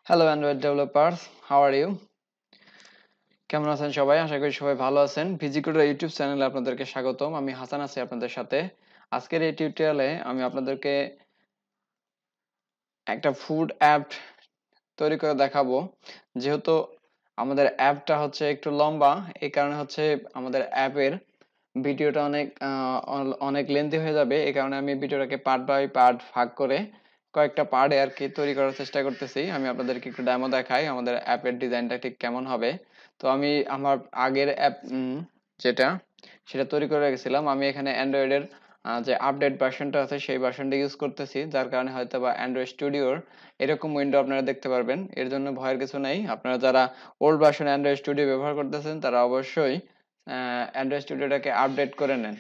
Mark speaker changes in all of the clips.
Speaker 1: Hello android developers, how are you? কেমন আছেন সবাই? আশা করি সবাই ভালো আছেন। ভিজিকুডের ইউটিউব চ্যানেলে আপনাদেরকে স্বাগতম। আমি হাসান আছি আপনাদের সাথে। আজকের এই টিউটোরিয়ালে আমি আপনাদেরকে একটা ফুড অ্যাপ তৈরি করে দেখাবো। যেহেতু আমাদের অ্যাপটা হচ্ছে একটু লম্বা, এই কারণে হচ্ছে আমাদের অ্যাপের ভিডিওটা অনেক লেন্থি হয়ে যাবে। এই কারণে আমি ভিডিওটাকে পার্ট বাই পার্ট ভাগ করে কয়েকটা পার্টে আর কি তৈরি করার চেষ্টা করতেছি। আমি আপনাদেরকে একটু ডেমো দেখাই আমাদের অ্যাপের ডিজাইনটা ঠিক কেমন হবে। তো আমি আমার আগের অ্যাপ যেটা সেটা তৈরি করে রেখেছিলাম। আমি এখানে অ্যান্ড্রয়েডের যে আপডেট ভার্সনটা আছে সেই ভার্সনটা ইউজ করতেছি, যার কারণে হয়তো বা অ্যান্ড্রয়েড স্টুডিওর এরকম উইন্ডো আপনারা দেখতে পারবেন। এর জন্য ভয়ের কিছু নেই। আপনারা যারা ওল্ড ভার্সন অ্যান্ড্রয়েড স্টুডিও ব্যবহার করতেছেন তারা অবশ্যই অ্যান্ড্রয়েড স্টুডিওটাকে আপডেট করে নেন।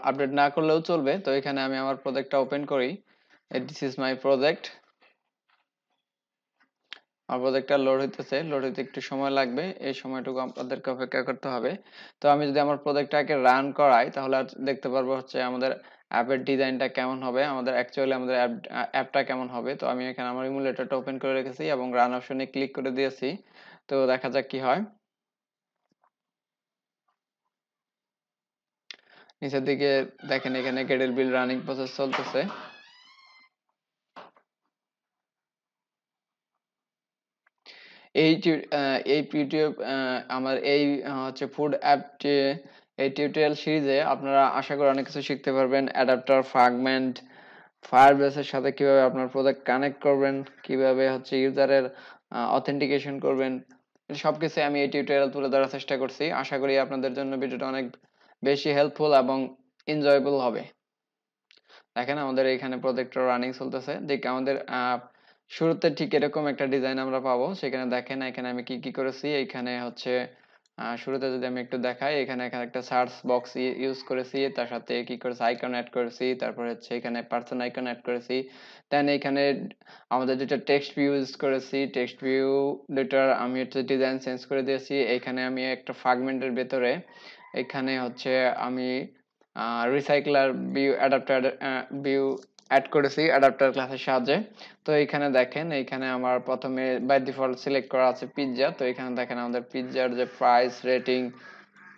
Speaker 1: আপডেট না করলেও চলবে। তো এখানে আমি আমার প্রজেক্টটা ওপেন করি। This is my project. আমার প্রজেক্টটা লোড হইতে একটু সময় লাগবে। এই সময়টুকু আপনাদেরকে অপেক্ষা করতে হবে। তো আমি যদি আমার প্রজেক্টটাকে রান করাই তাহলে দেখতে পারবো হচ্ছে আমাদের অ্যাপের ডিজাইনটা কেমন হবে, আমাদের অ্যাপটা কেমন হবে। তো আমি এখানে আমার ইমুলেটরটা ওপেন করে রেখেছি এবং রান অপশনে ক্লিক করে দিয়েছি। তো দেখা যাক কি হয়। নিচের দিকে দেখেন এখানে গেটের বিল রানিং প্রসেস চলতেছে। এই ইউটিউব আমার এই হচ্ছে ফুড অ্যাপটি, এই টিউটোরিয়াল সিরিজে আপনারা আশা করি অনেক কিছু শিখতে পারবেন। অ্যাডাপ্টার, ফ্রাগমেন্ট, ফায়ারবেসের সাথে কিভাবে আপনার প্রোডাক্ট কানেক্ট করবেন, কিভাবে হচ্ছে ইউজারের অথেন্টিকেশন করবেন, সবকিছু আমি এই টিউটোরিয়াল তুলে ধরার চেষ্টা করছি। আশা করি আপনাদের জন্য ভিডিওটা অনেক বেশি হেল্পফুল এবং এনজয়েবল হবে। দেখেন আমাদের এখানে প্রজেক্টর রানিং চলতেছে। দেখ আমাদের শুরুতে ঠিক এরকম একটা ডিজাইন আমরা পাবো। সেখানে দেখেন এখানে আমি কি কি করেছি। এখানে হচ্ছে শুরুতে যদি আমি একটু দেখাই, এখানে এখানে একটা সার্চ বক্স ইউজ করেছি, তার সাথে কি করেছি আইকন অ্যাড করেছি, তারপরে হচ্ছে এখানে পার্সন আইকন অ্যাড করেছি। দেন এখানে আমাদের যেটা টেক্সট ভিউ ইউজ করেছি, টেক্সট ভিউ দুটার আমি হচ্ছে ডিজাইন চেঞ্জ করে দিয়েছি। এখানে আমি একটা ফ্রাগমেন্টের ভেতরে এখানে হচ্ছে আমি রিসাইক্লার ভিউ অ্যাড করেছি অ্যাডাপ্টার ক্লাসের সাহায্যে। তো এইখানে দেখেন, এইখানে আমার প্রথমে বাই ডিফল্ট সিলেক্ট করা আছে পিৎজা। তো এখানে দেখেন আমাদের পিৎজার যে প্রাইস, রেটিং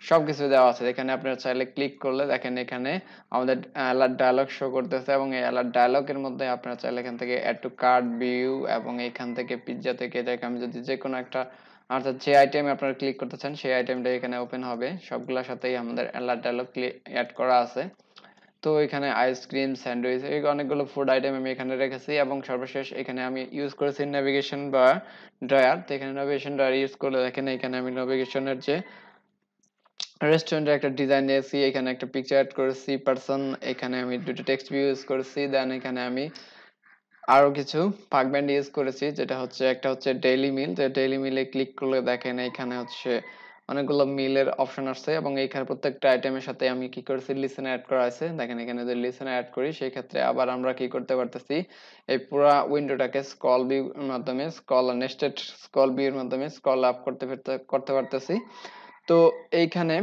Speaker 1: সবকিছু দেওয়া আছে। এখানে আপনারা চাইলে ক্লিক করলে দেখেন এখানে আমাদের অ্যালার্ট ডায়লগ শো করতেছে এবং এই অ্যালার্ট ডায়লগের মধ্যে আপনারা চাইলে এখান থেকে অ্যাড টু কার্ট ভিউ এবং এখান থেকে পিৎজা থেকে দেখে আমি যদি যে কোনো একটা অর্থাৎ যে আইটেমে আপনারা ক্লিক করতে চান সেই আইটেমটা এখানে ওপেন হবে। সবগুলোর সাথেই আমাদের অ্যালার্ট ডায়লগ অ্যাড করা আছে। তো এখানে আইসক্রিম, স্যান্ডউইচ, এই অনেকগুলো ফুড আইটেম আমি এখানে রেখেছি এবং সর্বশেষ এখানে আমি ইউজ করেছি নেভিগেশন বা ড্রয়ার। তো এখানে নেভিগেশন ড্রয়ার ইউজ করলে দেখেন এখানে আমি নেভিগেশনের যে রেস্টুরেন্টের একটা ডিজাইন নিয়েছি, এখানে একটা পিকচার অ্যাড করেছি পার্সন, এখানে আমি দুটো টেক্সট ভিউ ইউজ করেছি। দেন এখানে আমি আরো কিছু ফাঁকব্যান্ড ইউজ করেছি, যেটা হচ্ছে একটা হচ্ছে ডেইলি মিল। তো ডেইলি মিলে ক্লিক করলে দেখেন এখানে হচ্ছে অনেকগুলো মিলের অপশন আসছে এবং এইখানে প্রত্যেকটা আইটেমের সাথে আমি কি করেছি লিসেন অ্যাড করা আছে। দেখেন এখানে যদি লিসেন অ্যাড করি সেই ক্ষেত্রে আবার আমরা কি করতে পারতেছি, এই পুরো উইন্ডোটাকে স্ক্রল ভিউ এর মাধ্যমে নেস্টেড স্ক্রল ভিউ এর মাধ্যমে স্ক্রল আপ করতে পারতেছি। তো এইখানে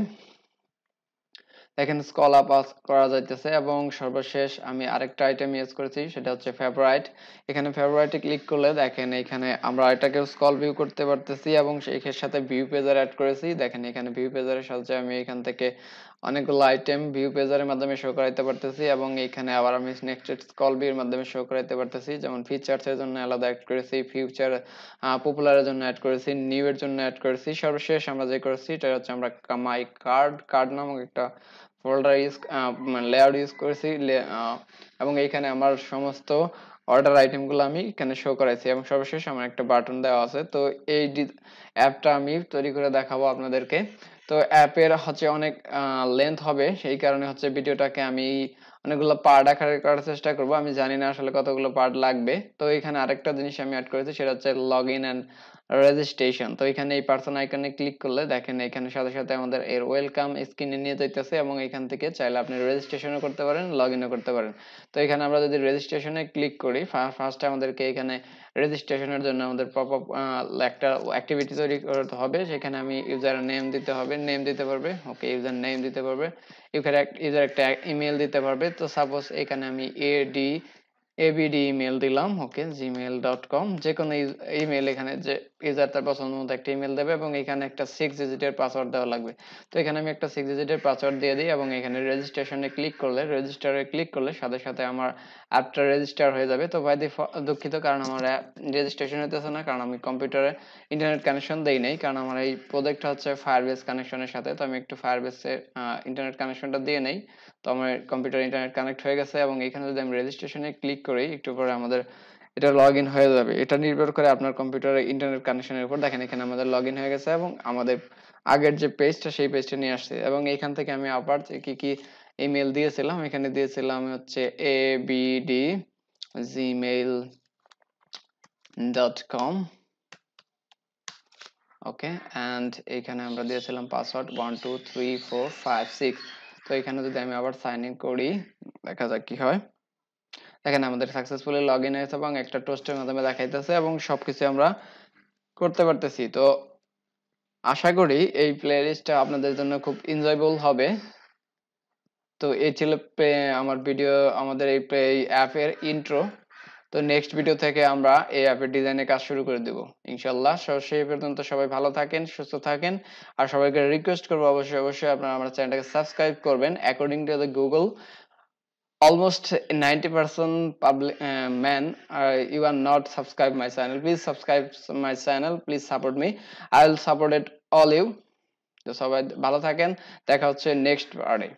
Speaker 1: দেখেন স্ক্রল আপ করা যাইতেছে এবং সর্বশেষ আমি আরেকটা আইটেম ইউজ করেছি, সেটা হচ্ছে ফেভারাইট। এখানে ফেভারাইটে ক্লিক করলে দেখেন এখানে আমরা এটাকে স্ক্রল ভিউ করতে পারতেছি এবং এর সাথে ভিউ পেজার অ্যাড করেছি। দেখেন এখানে ভিউ পেজারের সাহায্যে আমি এখান থেকে অনেকগুলো আইটেম ভিউ পেজারের মাধ্যমে শো করাইতে পারতেছি এবং এখানে আবার আমি নেক্সট স্ক্রল ভিউ এর মাধ্যমে শো করাইতে পারতেছি। যেমন ফিচার্স এর জন্য আলাদা অ্যাড করেছি, ফিউচার পপুলারের জন্য অ্যাড করেছি, নিউ এর জন্য অ্যাড করেছি। সর্বশেষ আমরা যে করেছি এটা হচ্ছে আমরা মাই কার্ড নামক একটা ফোল্ডার লেআউট ইউজ করেছি এবং এইখানে আমার সমস্ত অর্ডার আইটেমগুলো আমি এখানে শো করাইছি এবং সর্বশেষ আমার একটা বাটন দেওয়া আছে। তো এই অ্যাপটা আমি তৈরি করে দেখাবো আপনাদেরকে। তো অ্যাপের হচ্ছে অনেক লেন্থ হবে, সেই কারণে হচ্ছে ভিডিওটাকে আমি অনেকগুলো পার্ট আকারে করার চেষ্টা করব। আমি জানি না আসলে কতগুলো পার্ট লাগবে। তো এখানে আরেকটা জিনিস আমি অ্যাড করেছি, সেটা হচ্ছে লগ ইন অ্যান্ড রেজিস্ট্রেশন। তো এখানে এই পার্সন আইকনে ক্লিক করলে দেখেন এখানে সাথে সাথে আমাদের এর ওয়েলকাম স্ক্রিনে নিয়ে যাইতেছে এবং এখান থেকে চাইলে আপনি রেজিস্ট্রেশনও করতে পারেন, লগ ইনও করতে পারেন। তো এখানে আমরা যদি রেজিস্ট্রেশনে ক্লিক করি, ফার্স্টে আমাদেরকে এখানে রেজিস্ট্রেশনের জন্য আমাদের পপ আপ একটা অ্যাক্টিভিটি তৈরি করতে হবে। সেখানে আমি ইউজার নেম দিতে হবে, নেম দিতে পারবে, ওকে ইউজার নেম দিতে পারবে। ইউজার একটা ইমেল দিতে পারবে। তো সাপোজ এখানে আমি এডি abd ইমেল দিলাম, ওকে, gmail.com, যে কোনো ইমেল, এখানে যে ইউজার তার পছন্দ মতো একটা ইমেল দেবে এবং এখানে একটা 6 ডিজিটের পাসওয়ার্ড দেওয়া লাগবে। তো এখানে আমি একটা 6 ডিজিটের পাসওয়ার্ড দিয়ে দিই এবং এখানে রেজিস্ট্রেশনে ক্লিক করলে, রেজিস্টারে ক্লিক করলে সাথে সাথে আমার অ্যাপটা রেজিস্টার হয়ে যাবে। তো ভাই দুঃখিত, কারণ আমার অ্যাপ রেজিস্ট্রেশন হতেছে না, কারণ আমি কম্পিউটারে ইন্টারনেট কানেকশন দেই নাই, কারণ আমার এই প্রজেক্টটা হচ্ছে ফায়ারবেস কানেকশনের সাথে। তো আমি একটু ফায়ারবেসের ইন্টারনেট কানেকশনটা দিয়ে নেই। তো আমার কম্পিউটার ইন্টারনেট কানেক্ট হয়ে গেছে এবং এখানে যদি আমি রেজিস্ট্রেশনে ক্লিক করি একটু পরে আমাদের এটা লগ ইন হয়ে যাবে। এটা নির্ভর করে আপনার কম্পিউটারের ইন্টারনেট কানেকশনের উপর। দেখেন এখানে আমাদের লগ ইন হয়ে গেছে এবং আমাদের আগের যে পেজটা সেই পেজটা নিয়ে আসছে এবং এখান থেকে আমি আবার কি কি ইমেল দিয়েছিলাম, এখানে দিয়েছিলাম হচ্ছে abd@gmail.com, ওকে, অ্যান্ড এখানে আমরা দিয়েছিলাম পাসওয়ার্ড 123456। তো এখানে যদি আমি আবার সাইন ইন করি, দেখা যাক কি হয়। দেখেন আমাদের সাকসেসফুলি লগ ইন হয়েছে এবং একটা টোস্টের মাধ্যমে দেখাইতেছে এবং সবকিছু আমরা করতে পারতেছি। তো আশা করি এই প্লেলিস্টটা আপনাদের জন্য খুব এনজয়েবল হবে। তো এই ছিল আমার ভিডিও, আমাদের এই অ্যাপের ইন্ট্রো। তো নেক্সট ভিডিও থেকে আমরা এই অ্যাপের ডিজাইনের কাজ শুরু করে দেব ইনশাল্লাহ। সেই পর্যন্ত সবাই ভালো থাকেন, সুস্থ থাকেন। আর সবাইকে রিকোয়েস্ট করবো অবশ্যই অবশ্যই আপনারা আমার চ্যানেলটাকে সাবস্ক্রাইব করবেন। According to the Google, almost 90% public men you are not subscribe my channel. Please subscribe my channel, please support me, I will support it all you. তো সবাই ভালো থাকেন, দেখা হচ্ছে নেক্সট পার্টে।